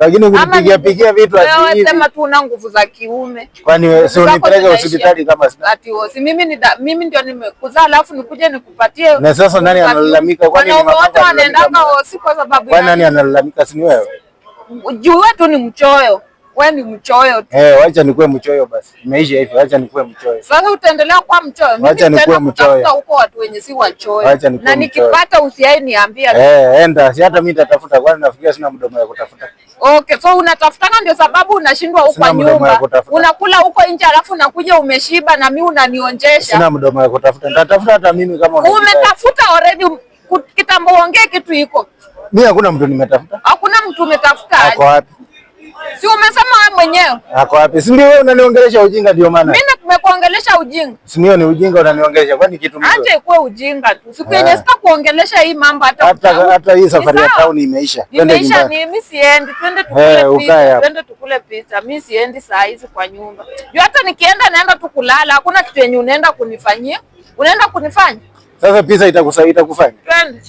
Lakini kunipigia vitu ati hivi. Wewe sema tu una nguvu za kiume. Kwani sio unipeleke hospitali kama sina? Ati mimi ndio nimekuzaa alafu nikuje nikupatie. Na sasa nani analalamika? Kwani ni wote wanaendanga hosi kwa sababu kwani nani analalamika si wewe? Juu tu ni mchoyo. Wewe ni mchoyo tu. Wacha nikuwe mchoyo basi. Imeisha hivi, wacha nikuwe mchoyo. Sasa utaendelea kuwa mchoyo. Wacha nikuwe mchoyo. Huko watu wenye si wachoyo. Na nikipata usiai niambia. Enda, si hata mimi nitatafuta kwani nafikiria sina mdomo ya kutafuta. Okay, so unatafutana ndio sababu unashindwa huko kwa nyumba. Unakula huko nje alafu unakuja umeshiba na mimi unanionjesha. Sina mdomo ya kutafuta. Nitatafuta hata mimi kama umetafuta already kitambo ongea kitu iko. Mimi hakuna mtu nimetafuta. Hakuna mtu umetafuta. Ako wapi? Si umesema wewe mwenyewe. Ako wapi? Si ndio wewe unaniongelesha ujinga ndio maana. Mimi nimekuongelesha ujinga. Si ndio ni ujinga unaniongelesha kwani kitu mzuri. Acha ikuwe ujinga tu. Siku yenyewe sitakuongelesha hii mambo hata hii safari ya town imeisha. Twende nyumbani. Mimi siendi. Twende tukule pizza. Twende tukule pizza. Mimi siendi saa hizi kwa nyumba. Juu hata nikienda naenda tu kulala. Hakuna kitu yenye unaenda kunifanyia. Unaenda kunifanya? Sasa pizza itakufanya. Twende.